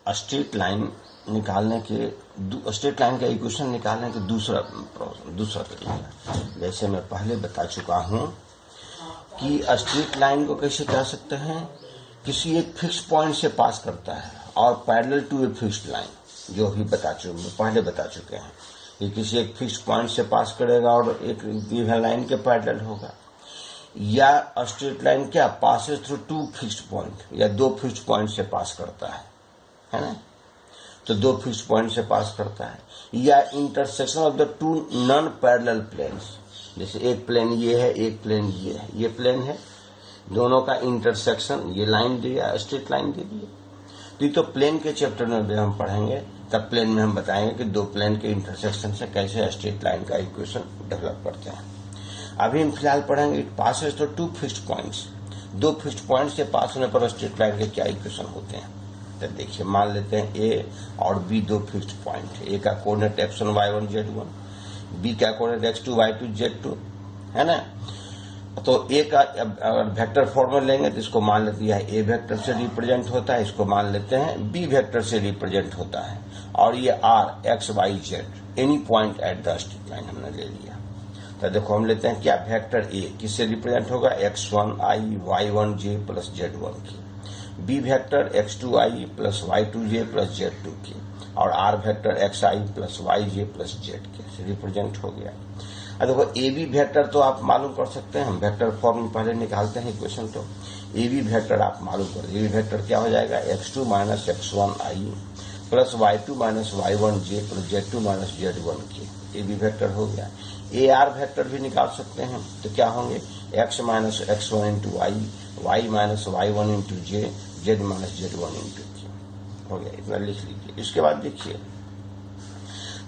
Straight line निकालने के straight line का इक्वेशन निकालने के दूसरा तरीका। जैसे मैं पहले बता चुका हूं कि स्ट्रेट लाइन को कैसे कह सकते हैं, किसी एक फिक्स पॉइंट से पास करता है और parallel to a fixed line, जो भी पहले बता चुके हैं कि किसी एक फिक्स पॉइंट से पास करेगा और एक गिवन लाइन के पैरेलल होगा। या स्ट्रेट लाइन क्या passes through two fixed point, या दो फिक्स्ड पॉइंट से पास करता है ना, तो दो फिक्स्ड पॉइंट से पास करता है। या intersection of the two non parallel planes, जैसे एक प्लेन ये है, एक प्लेन ये है, ये प्लेन है, दोनों का इंटरसेक्शन, ये लाइन दिया, स्ट्रेट लाइन दे दी। तो प्लेन के चैप्टर में भी हम पढ़ेंगे, तब प्लेन में हम बताएंगे कि दो प्लेन के इंटरसेक्शन से कैसे स्ट्रेट लाइन का इक्वेशन डेवलप करते हैं। अभी हम फिलहाल पढ़ेंगे it passes through two fixed points, दो फिक्स्ड पॉइंट से पास होने पर स्ट्रेट लाइन के क्या इक्वेशन होते हैं। तो देखिए, मान लेते हैं ए और बी दो फिक्स्ड पॉइंट, ए का coordinate x1 y1 z1, B का कोऑर्डिनेट x2 y2 z2, है ना। तो ए का अगर वेक्टर फॉर्म में लेंगे तो इसको मान लेते हैं ए वेक्टर से रिप्रेजेंट होता है, इसको मान लेते हैं बी वेक्टर से रिप्रेजेंट होता है, और ये R X Y Z any point at the straight line हमने ले लिया। तो देखो हम लेते हैं क्या, वेक्टर ए किससे रिप्रेजेंट होगा, x1 i y1 j plus z1 k, B vector x2 i plus y2 j plus z2 k, और R vector xi plus yj plus z k represent हो गया। अब देखो ए बी वेक्टर तो आप मालूम कर सकते हैं, हम वेक्टर फॉर्म में पहले निकालते हैं इक्वेशन। तो ए बी वेक्टर आप मालूम कर दीजिए, ए बी वेक्टर क्या हो जाएगा, x2 minus x1 i plus y2 minus y1 j plus z2 minus z1 की, ए बी वेक्टर हो गया। ए आर वेक्टर भी निकाल सकते हैं, तो क्या होंगे, x माइनस x1 इंटू आई, y माइनस y1 इंटू जे, z माइनस z1 इंटू के, हो गया, इतना लिख लीजिए। इसके बाद देखिए,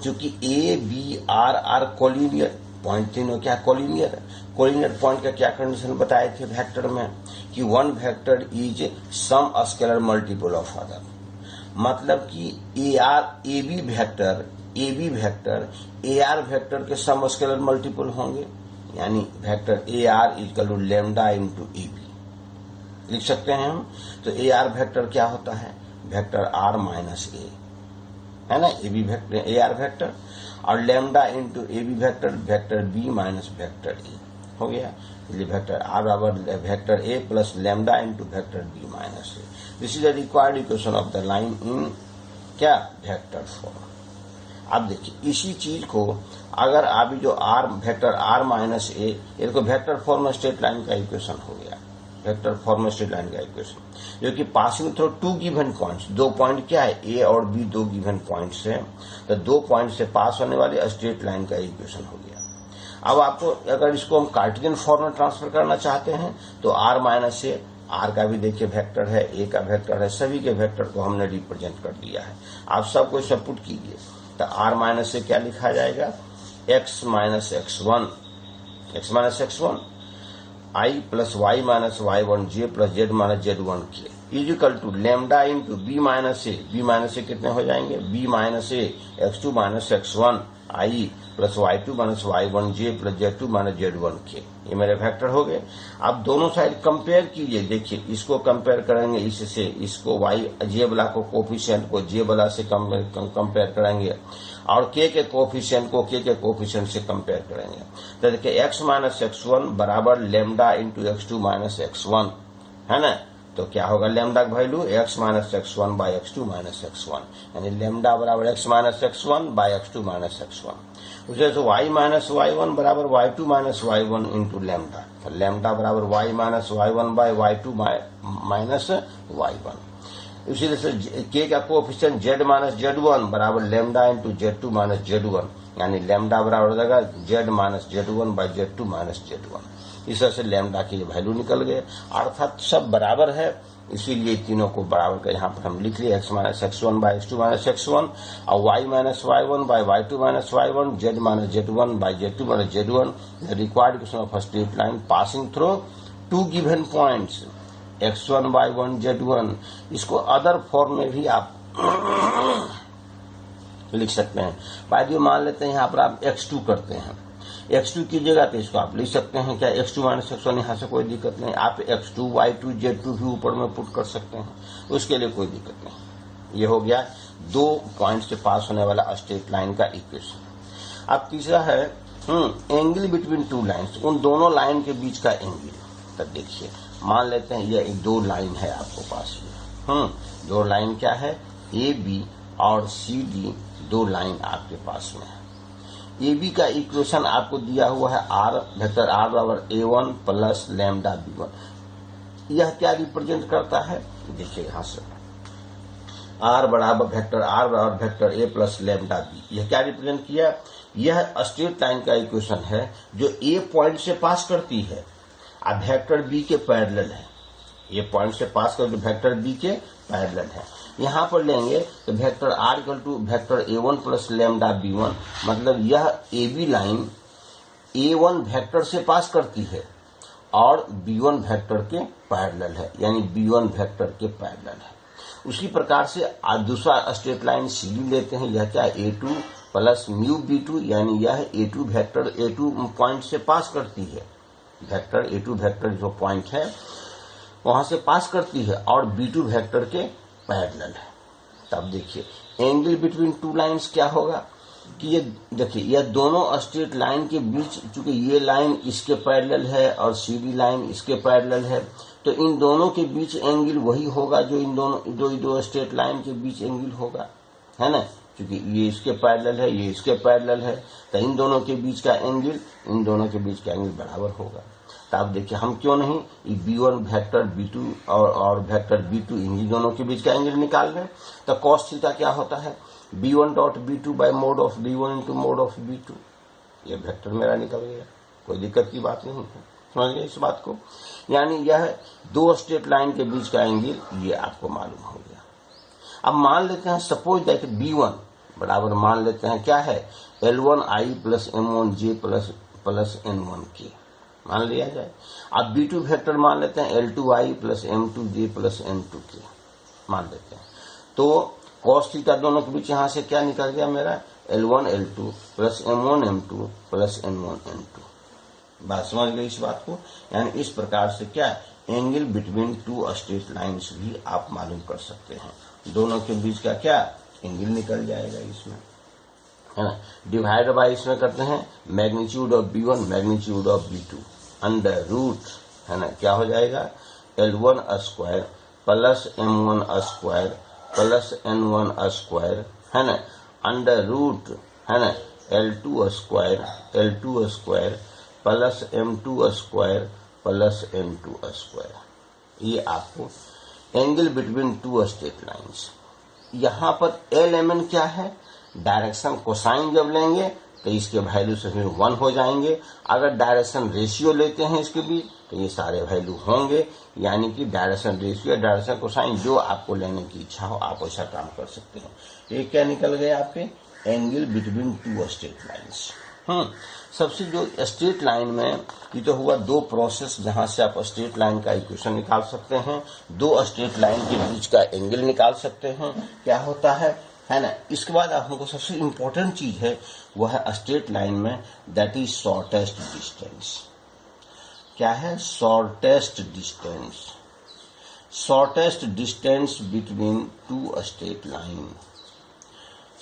चूंकि A B R are collinear point, तीनों क्या कोलिनियर है। कोलिनियर पॉइंट का क्या कंडीशन बताए थे वेक्टर में, कि one vector is some scalar multiple of other, मतलब कि A B vector A R vector के सम स्केलर मल्टीपल होंगे, यानी vector A R equal to lambda into A B लिख सकते हैं हम। तो ए आर वेक्टर क्या होता है, वेक्टर आर माइनस ए, है ना, A B vector A R vector, और lambda into A B vector vector B minus vector A, हो गया। इसलिए वेक्टर आर बराबर vector A plus lambda into vector B minus A. This is the required equation of the line in क्या, vector form. अब देखिए, इसी चीज को अगर आप जो R vector R minus A, इसको वेक्टर फॉर्म स्ट्रेट लाइन का इक्वेशन हो गया, वेक्टर फॉर्म स्ट्रेट लाइन का इक्वेशन, जो कि passing through two given points, दो पॉइंट क्या है, ए और बी दो गिवन पॉइंट्स है, तो दो पॉइंट से पास होने वाले स्ट्रेट लाइन का इक्वेशन हो गया। अब आपको अगर इसको हम कार्टेशियन फॉर्म में ट्रांसफर करना चाहते हैं, तो आर माइनस ए, आर का भी देखिए वेक्टर है, ए का वेक्टर है, सभी के वेक्टर को हमने रिप्रेजेंट कर दिया है। आप सबको सपुट कीजिए, तो आर माइनस से क्या लिखा जाएगा, x minus x1 I plus Y minus y1 j plus z minus z1 के is equal to lambda into B minus A कितने हो जाएंगे, b minus A x2 minus x1 I plus y2 minus y1 j plus z2 minus z1 के, ये मेरे vector हो गए। आप दोनों साइड कंपेयर कीजिए, देखिए इसको कंपेयर करेंगे इससे, इसको y j वाला को कोफिशिएंट को j वाला से कंपेयर करेंगे, और k के कोफिशिएंट को k के कोफिशिएंट से कंपेयर करेंगे। तो देखिए x माइनस x1 बराबर lambda into x2 minus x1, है ना। तो क्या होगा, लैम्डा का value x minus x1 by x2 minus x1, यानी लैम्डा बराबर x minus x1 by x2 minus x1। उसे तो y माइनस y1 बराबर y2 minus y1 into lambda, तो लैम्डा बराबर y minus y1 by y2 minus y1। इसी तरह से k का कोएफिशिएंट z माइनस z1 बराबर lambda into z2 minus z1, यानी लैम्डा बराबर हो जाएगा z minus z1 by z2 minus z1। इस तरह से लैम्डा की वैल्यू निकल गए, अर्थात सब बराबर है, इसीलिए तीनों को बराबर का यहाँ पर हम लिख लिए, x minus x1 by x2 minus x1, और y minus y1 by y2 minus y1, z minus z1 by z2 minus z1, the required equation of a straight line passing through two given points x1 y1 z1। इसको other form में भी आप लिख सकते हैं। बाकी मान लेते हैं यहाँ पर आप x2 करते हैं, x2 की जगह तो इसको आप लिख सकते हैं क्या, x2 माइनस x1, यहाँ से कोई दिक्कत नहीं। आप x2 y2 z2 भी ऊपर में पुट कर सकते हैं, उसके लिए कोई दिक्कत नहीं। ये हो गया 2 पॉइंट से पास होने वाला स्ट्रेट लाइन का इक्वेशन। अब तीसरा है एंगल बिटवीन 2 लाइन्स, उन दोनों लाइन के बीच का एंगल। तब देखिए मान लेते हैं ये 2 लाइन है आपको पास में, 2 लाइन क्या है, ए बी और सी डी, 2 लाइन आपके पास में है। ए बी का इक्वेशन आपको दिया हुआ है आर, वेक्टर आर बराबर A1 प्लस लैम्डा B1। यह क्या रिप्रेजेंट करता है, देखिए यहां से आर बराबर vector A plus lambda B, यह क्या रिप्रेजेंट किया, यह स्ट्रेट लाइन का इक्वेशन है जो ए पॉइंट से पास करती है और वेक्टर बी के पैरेलल है। ये पॉइंट से पास कर जो वेक्टर बी के पैरेलल है। यहां पर लेंगे तो vector R equal to vector A1 plus lambda B1, मतलब यह ए बी लाइन A1 वेक्टर से पास करती है और B1 वेक्टर के पैरेलल है, यानी B1 वेक्टर के पैरेलल है। उसी प्रकार से दूसरा स्ट्रेट लाइन सी डी लेते हैं, यह क्या A2 प्लस म्यू B2, यानी यह A2 वेक्टर A2 पॉइंट से पास करती है, वेक्टर A2 वेक्टर जो पॉइंट है वहां से पास करती है और B2 वेक्टर के पैरेलल है। तब देखिए एंगल बिटवीन 2 लाइंस क्या होगा कि ये देखिए यह दोनों स्ट्रेट लाइन के बीच, चूंकि ये लाइन इसके पैरेलल है और सी डी लाइन इसके पैरेलल है, तो इन दोनों के बीच एंगल वही होगा जो इन दो स्ट्रेट लाइन के बीच एंगल होगा, है ना, क्योंकि ये इसके पैरेलल है, ये इसके पैरेलल है, तो इन दोनों के बीच का एंगल बराबर होगा। तो आप देखिए हम क्यों नहीं B1 वेक्टर B2 और वेक्टर B2 इन दोनों के बीच का एंगल निकाल रहे हैं। तो cos थीटा क्या होता है, B1 dot B2 by mod of B1 into mod of B2। ये वेक्टर मेरा निकल गया, कोई दिक्कत की बात नहीं है, समझ गए इस बात को। यानी यह 2 स्ट्रेट लाइन के बीच का एंगल ये आपको मालूम हो गया। अब मान लेते हैं सपोज दैट B1 बराबर मान लेते हैं क्या है, L1I plus M1J plus N1K मान लिया जाए। अब B2 वेक्टर मान लेते हैं L2I plus M2J plus N2K मान लेते हैं। तो cos थीटा दोनों के बीच यहां से क्या निकल गया मेरा, L1 L2 plus M1 M2 plus N1 N2। बात समझ गई इस बात को। यानी इस प्रकार से क्या एंगल बिटवीन 2 स्ट्रेट लाइन्स भी आप मालूम कर सकते हैं, दोनों के बीच का क्या एंगल निकल जाएगा इसमें, है ना। डिवाइड बाय इसमें करते हैं magnitude of B1 magnitude of B2 under root, है ना, क्या हो जाएगा L1 square plus M1 square plus N1 square, है ना, अंडर रूट, है ना, L2 square plus M2 square plus N2 square. ये आपको एंगल बिटवीन 2 स्ट्रेट लाइन्स। यहां पर LMN क्या है, डायरेक्शन कोसाइन जब लेंगे तो इसके वैल्यू से 1 हो जाएंगे। अगर डायरेक्शन रेशियो लेते हैं इसके बीच तो ये सारे वैल्यू होंगे, यानी कि डायरेक्शन रेशियो डायरेक्शन कोसाइन जो आपको लेने की इच्छा हो आप ऐसा काम कर सकते हैं। ये क्या निकल गए आपके एंगल बिटवीन 2 स्ट्रेट लाइन्स। सबसे जो स्ट्रेट लाइन में ये तो हुआ 2 प्रोसेस जहां से आप स्ट्रेट लाइन का इक्वेशन निकाल सकते हैं, 2 स्ट्रेट लाइन के बीच का एंगल निकाल सकते हैं क्या होता है ना। इसके बाद हमको सबसे इम्पोर्टेंट चीज है वह है स्ट्रेट लाइन में दैट इज शॉर्टेस्ट डिस्टेंस। क्या है, shortest distance, shortest distance between 2 straight line,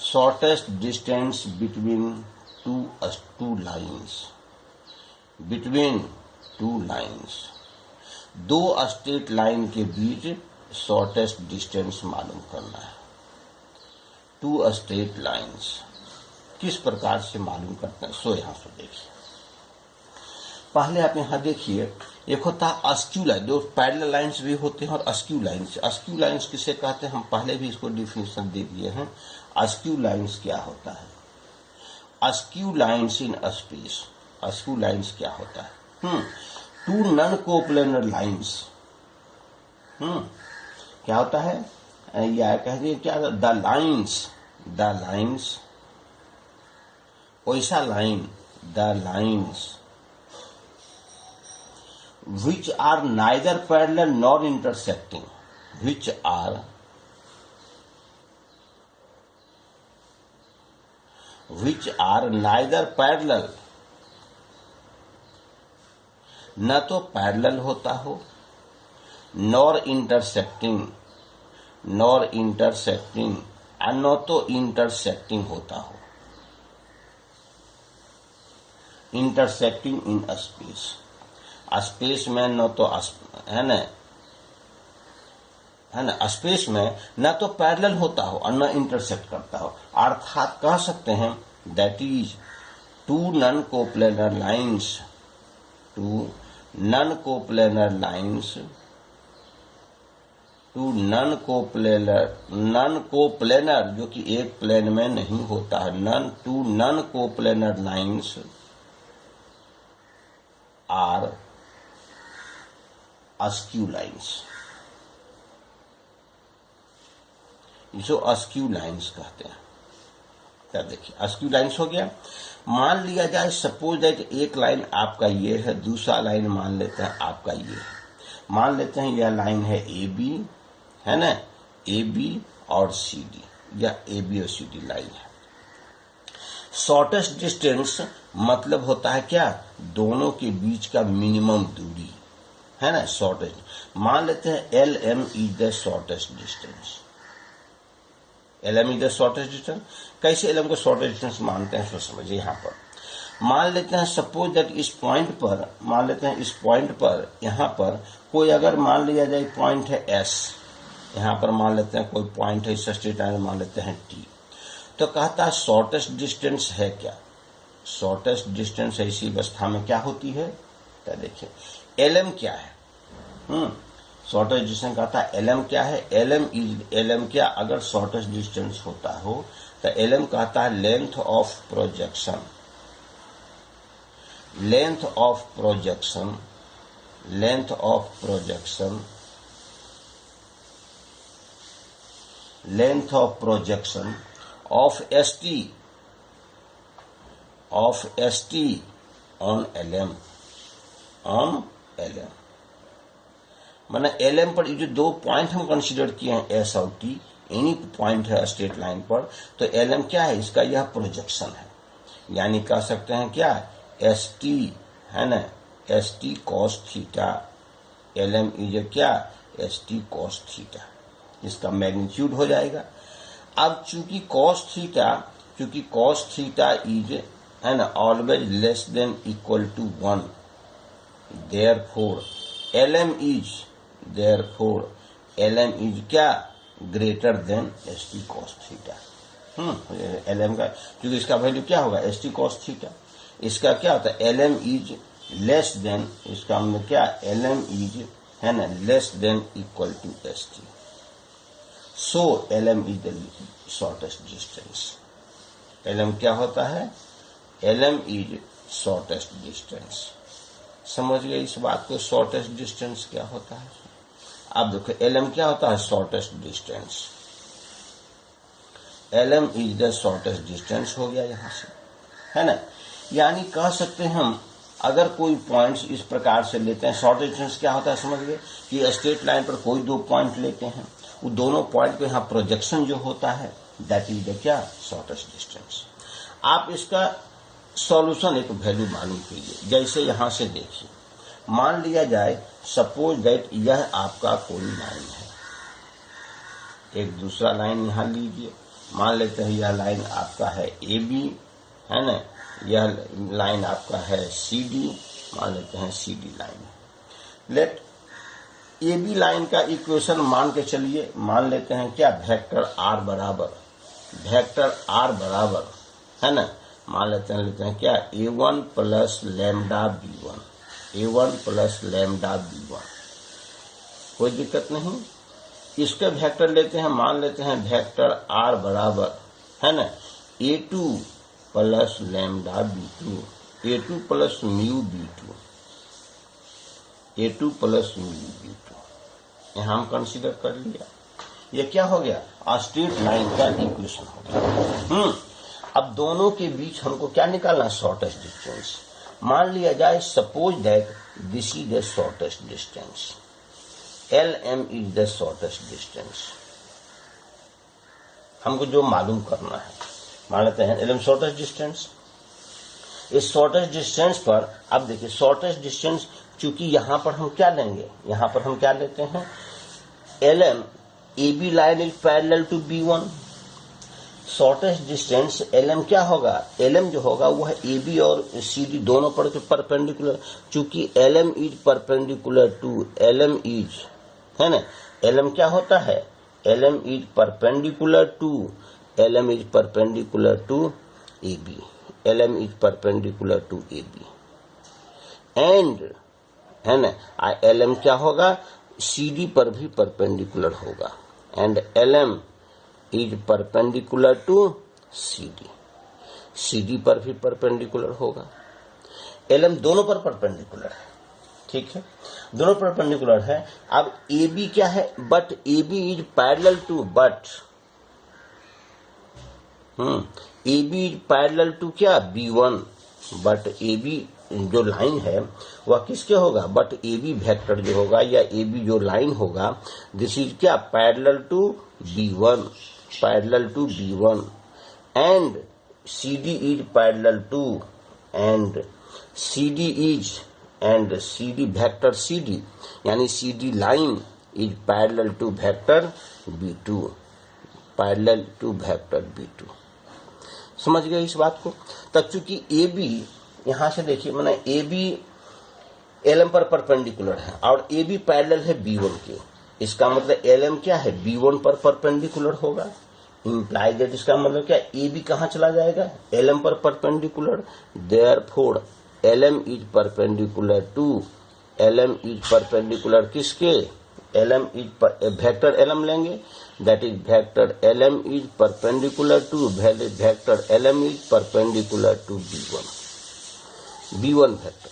shortest distance between two lines, between 2 lines, 2 straight line के बीच शॉर्टेस्ट डिस्टेंस मालूम करना है। 2 स्ट्रेट लाइन्स किस प्रकार से मालूम करते हैं, सो यहां से देखिए। पहले आप यहां देखिए, एक होता है अस्क्यू लाइन, जो पैरेलल लाइन्स भी होते हैं, और अस्क्यू लाइन्स। अस्क्यू लाइन्स किसे कहते हैं, हम पहले भी इसको डिफिनेशन दे दिए हैं। अस्क्यू लाइन्स क्या होता है, askew lines in space, askew lines क्या होता है, 2 नॉन कोप्लेनर लाइन्स, क्या होता है, या कह दिए क्या, द लाइन्स वैसा line, the lines which are neither parallel nor intersecting, which are neither parallel, न तो पैरेलल होता हो, नॉर इंटरसेक्टिंग, नॉर इंटरसेक्टिंग, न तो इंटरसेक्टिंग होता हो, इंटरसेक्टिंग इन स्पेस, स्पेस में न तो है ना स्पेस में न तो पैरेलल होता हो और न इंटरसेक्ट करता हो। अर्थात कह सकते हैं that is two non coplanar lines, two non coplanar lines, two non coplanar जो कि एक प्लेन में नहीं होता है, two non coplanar lines are skew lines, जो अस्क्यू लाइंस कहते हैं। क्या देखिए अस्क्यू लाइंस हो गया। मान लिया जाए सपोज दैट एक लाइन आपका ये है, दूसरा लाइन मान लेते हैं आपका ये है, मान लेते हैं यह लाइन है ए बी, है ना, ए बी और सी डी, या ए बी और सी डी लाइन है। शॉर्टेस्ट डिस्टेंस मतलब होता है क्या, दोनों के बीच का मिनिमम दूरी, है ना, शॉर्टेस्ट। मान लेते हैं L M is the shortest distance, L M is the shortest distance. कैसे एल एम को शॉर्टेस्ट डिस्टेंस मानते हैं, तो समझिए। यहाँ पर मान लेते हैं सपोज दैट इस पॉइंट पर, मान लेते हैं इस पॉइंट पर, यहाँ पर कोई अगर मान लिया जाए पॉइंट है एस, यहाँ पर मान लेते हैं कोई पॉइंट है इस स्ट्रेट लाइन मान लेते हैं टी, तो कहता है शॉर्टेस्ट डिस्टेंस है क्या, शॉर्टेस्ट डिस्टेंस ऐसी अवस्था में क्या होती है, क्या देखिए एल एम क्या है, शॉर्टेस्ट डिस्टेंस कहता है एल एम क्या है, एल एम क्या, अगर शॉर्टेस्ट डिस्टेंस होता हो तो एल एम कहता है length of projection, length of projection, length of projection, length of projection of S T on L M, on L M. माना एल एम पर जो दो पॉइंट हम कंसीडर किए हैं एस और टी, एनी पॉइंट है स्ट्रेट लाइन पर, तो एल एम क्या है, इसका यह प्रोजेक्शन है, यानी कह सकते हैं क्या एस टी, है ना, S T cos theta, L M is क्या एस टी कॉस थीटा, इसका मैग्नीट्यूड हो जाएगा। अब चूंकि कॉस थीटा इज, है ना, always less than equal to 1, therefore L M is क्या greater than S T cos theta. L M का क्योंकि इसका वैल्यू क्या होगा एस टी कॉस थीटा, इसका क्या होता है L M is less than, इसका हमने क्या एल एम इज, है ना, less than equal to S T, so L M is the shortest distance. L M क्या होता है, L M is shortest distance. समझ गए इस बात को, शॉर्टेस्ट डिस्टेंस क्या होता है। अब देखो एल एम क्या होता है, shortest distance, L M is the shortest distance हो गया यहां से, है ना। यानी कह सकते हैं हम अगर कोई पॉइंट्स इस प्रकार से लेते हैं, शॉर्टेस्ट डिस्टेंस क्या होता है समझ गए, कि स्ट्रेट लाइन पर कोई दो पॉइंट लेते हैं, वो दोनों पॉइंट पे यहाँ प्रोजेक्शन जो होता है दैट इज द क्या शॉर्टेस्ट डिस्टेंस। आप इसका सॉल्यूशन एक वैल्यू मालूम कीजिए। जैसे यहां से देखिए, मान लिया जाए सपोज दैट यह आपका कोई लाइन है, एक दूसरा लाइन यहां लीजिए, मान लेते हैं यह लाइन आपका है ए बी, है ना, यह लाइन आपका है सी डी, मान लेते हैं C D line. Let A B line का इक्वेशन मान के चलिए, मान लेते हैं क्या वेक्टर आर बराबर, है ना, मान लेते हैं क्या a1 plus lambda b1, a1 plus lambda b1, कोई दिक्कत नहीं। इसके वेक्टर लेते हैं, मान लेते हैं वेक्टर r बराबर, है ना, a2 plus lambda b2, a2 plus mu b2, a2 plus mu b2, यहां हम कंसीडर कर लिया। ये क्या हो गया, स्ट्रेट लाइन का इक्वेशन हो गया। अब दोनों के बीच हमको क्या निकालना, शॉर्टेस्ट डिस्टेंस। मान लिया जाए suppose that this is the shortest distance, L M is the shortest distance. हमको जो मालूम करना है, मान लेते हैं एल एम शॉर्टेस्ट डिस्टेंस। इस शॉर्टेस्ट डिस्टेंस पर अब देखिए शॉर्टेस्ट डिस्टेंस, चूंकि यहां पर हम क्या लेंगे, यहां पर हम क्या लेते हैं L M, AB line is parallel to B1. Shortest distance LM क्या होगा? LM जो होगा वो है AB और CD दोनों पर परपेंडिकुलर, चूंकि LM is perpendicular to LM is, है ना, LM क्या होता है? LM is perpendicular to AB. LM is perpendicular to AB and, है ना, LM क्या होगा? CD पर भी परपेंडिकुलर होगा and LM is perpendicular to CD पर भी परपेंडिकुलर होगा. LM दोनों पर परपेंडिकुलर है, ठीक है, दोनों परपेंडिकुलर है. अब AB क्या है? But AB is parallel to, AB is parallel to क्या? B1. बट AB जो लाइन है वह किसके होगा? बट AB वेक्टर जो होगा या AB जो लाइन होगा, दिस इज क्या? Parallel to B1, parallel to B1 and CD is parallel to, and CD is, and CD vector CD यानी CD line is parallel to vector B2, parallel to vector B2. समझ गए इस बात को? तब चूंकि AB यहां से देखिए, मैंने AB LM पर परपेंडिकुलर है और AB पैरेलल है B1 के, इसका मतलब LM क्या है? B1 पर परपेंडिकुलर होगा. इंप्लाई दैट, इसका मतलब क्या? AB कहां चला जाएगा? LM पर perpendicular. Therefore LM is perpendicular to, LM is perpendicular किसके? LM इज वेक्टर LM लेंगे, that is vector LM is perpendicular to, vector LM is perpendicular to B1 vector.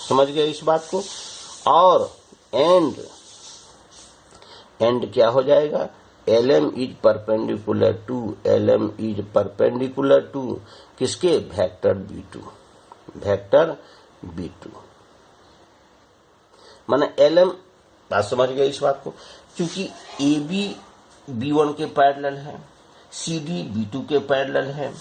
समझ गए इस बात को? और एंड क्या हो जाएगा? LM is perpendicular to, LM is perpendicular to किसके? Vector B2, vector B2. माने LM, बात समझ गए इस बात को? क्योंकि AB B1 के पैरेलल है, CD B2 के पैरेलल है,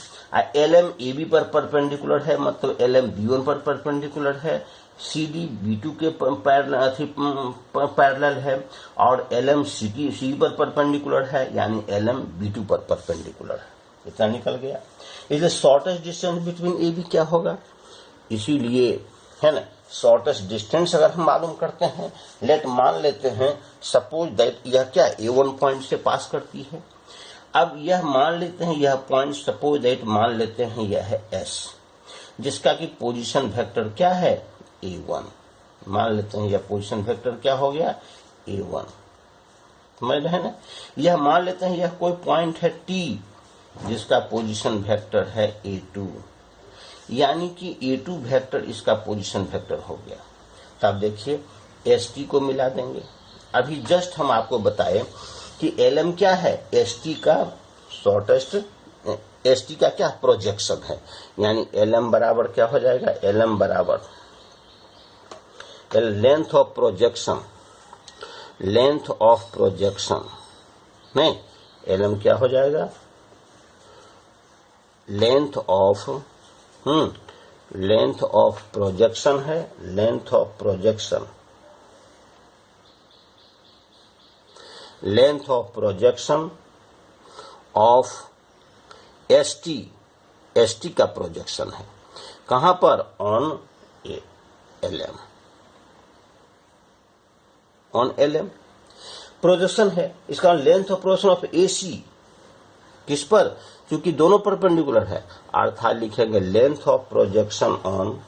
LM AB पर परपेंडिकुलर है, मतलब LM B1 पर परपेंडिकुलर है, CD B2 के पैरेलल है और LM CD पर परपेंडिकुलर है, यानी LM B2 पर परपेंडिकुलर है. इतना निकल गया. इसलिए शॉर्टेस्ट डिस्टेंस बिटवीन AB क्या होगा? इसीलिए, है ना, शॉर्टेस्ट डिस्टेंस अगर हम मालूम करते हैं, लेट मान लेते हैं सपोज दैट यह क्या A1 पॉइंट से पास करती है. अब यह मान लेते हैं, यह पॉइंट सपोज दैट मान लेते हैं यह है S, जिसका कि पोजीशन वेक्टर क्या है? A1. मान लेते हैं यह पोजीशन वेक्टर क्या हो गया? A1. समझ रहे हैं ना? यह मान लेते हैं यह कोई पॉइंट है T, जिसका पोजीशन वेक्टर है A2, यानी कि A2 वेक्टर इसका पोजीशन वेक्टर हो गया. तब देखिए ST को मिला देंगे. अभी जस्ट हम आपको बताएं कि LM क्या है? ST का शॉर्टेस्ट, ST का क्या? प्रोजेक्शन है. यानी LM बराबर क्या हो जाएगा? LM बराबर length of projection, length of projection में LM क्या हो जाएगा? लेंथ ऑफ प्रोजेक्शन है, length of projection, length of projection of ST का प्रोजेक्शन है. कहां पर? On LM, on LM projection है. इसका length of projection of AC किस पर? क्योंकि दोनों परपेंडिकुलर है, अर्थात लिखेंगे लेंथ ऑफ प्रोजेक्शन ऑन,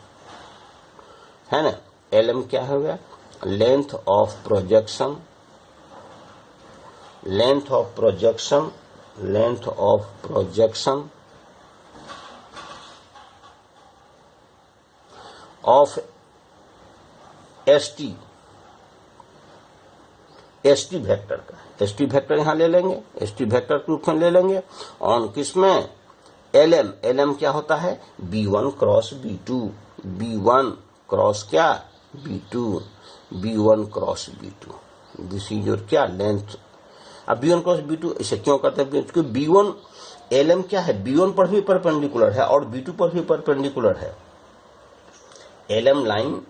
है ना, LM क्या हो गया? Length of projection, length of projection, length of projection of ST vector का. ST वेक्टर यहां ले लेंगे, ST वेक्टर के रूप में ले लेंगे ऑन किसमें? LM क्या होता है? B1 cross B2, B1 cross क्या? B2, B1 cross B2. This is your क्या? लेंथ. अब B1 क्रॉस B2 इसे क्यों करते हैं? क्योंकि B1 LM क्या है? B1 पर भी परपेंडिकुलर है और B2 पर भी परपेंडिकुलर है. LM line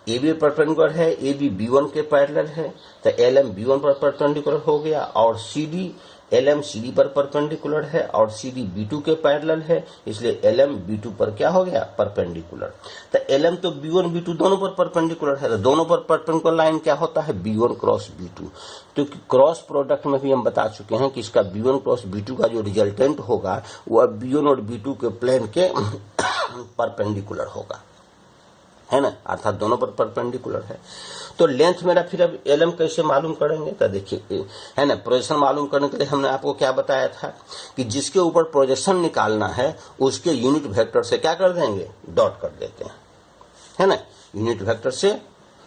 A B perpendicular है, ए बी B1 के पैरेलल है, तो LM B1 पर परपेंडिकुलर हो गया, और CD LM CD पर परपेंडिकुलर है, और CD B2 के पैरेलल है, इसलिए LM B2 पर क्या हो गया, परपेंडिकुलर। तो LM तो B1 B2 दोनों पर परपेंडिकुलर है, तो दोनों पर परपेंडिकुलर लाइन क्या होता है, B1 क्रॉस B2। तो क्रॉस प्रोडक्ट में भी हम बता चुके हैं कि इसका B1 क्रॉस B2 का जो रिजल्टेंट होगा वह B1 और B2 के प्लेन के परपेंडिकुलर होगा, है ना, अर्थात दोनों पर परपेंडिकुलर है। तो लेंथ मेरा फिर अब LM कैसे मालूम करेंगे, तो देखिए, है ना, प्रोजेक्शन मालूम करने के लिए हमने आपको क्या बताया था कि जिसके ऊपर प्रोजेक्शन निकालना है उसके यूनिट वेक्टर से क्या कर देंगे, डॉट कर देते हैं, है ना, यूनिट वेक्टर से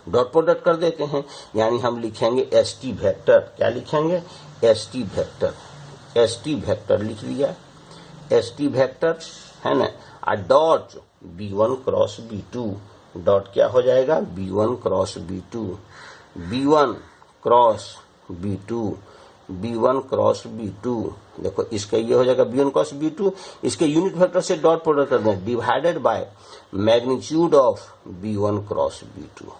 डॉट प्रोडक्ट कर देते हैं। यानी हम लिखेंगे ST वेक्टर, क्या लिखेंगे, ST वेक्टर, ST वेक्टर लिख लिया, ST वेक्टर, है ना, और dot B1 cross B2, dot क्या हो जाएगा, B1 cross B2, B1 cross B2, B1 cross B2। देखो इसका ये हो जाएगा B1 क्रॉस B2, इसके यूनिट वेक्टर से डॉट प्रोडक्ट कर दें, divided by magnitude of B1 cross B2,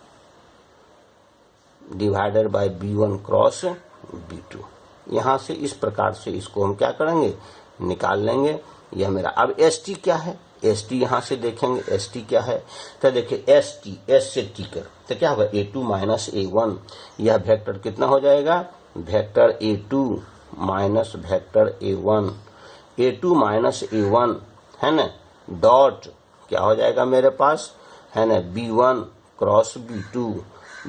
divided by B1 cross B2। यहां से इस प्रकार से इसको हम क्या करेंगे, निकाल लेंगे। यह मेरा, अब ST क्या है, ST यहां से देखेंगे, ST क्या है, तो देखिए ST, S से T कर, तो क्या होगा, A2 माइनस A1, यह वेक्टर कितना हो जाएगा, vector A2 minus vector A1, A2 minus A1, है ना, डॉट क्या हो जाएगा मेरे पास, है ना, B1 cross B2,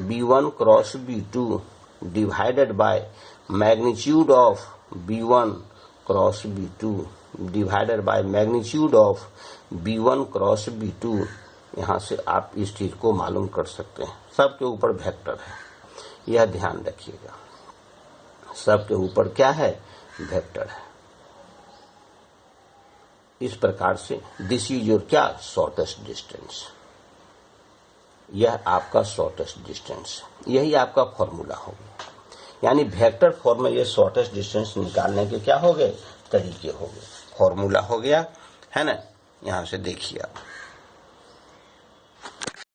B1 cross B2, divided by magnitude of B1 cross B2, divided by magnitude of B1 cross B2। यहां से आप इस चीज को मालूम कर सकते हैं, सबके ऊपर वेक्टर है, यह ध्यान रखिएगा, सबके ऊपर क्या है, वेक्टर है। इस प्रकार से दिस इज योर क्या, शॉर्टेस्ट डिस्टेंस, यह आपका शॉर्टेस्ट डिस्टेंस, यही आपका फॉर्मूला होगा। यानी वेक्टर फॉर्म में ये शॉर्टेस्ट डिस्टेंस निकालने के क्या हो गए, तरीके हो गए, फॉर्मूला हो गया, है ना। यहां से देखिए आप,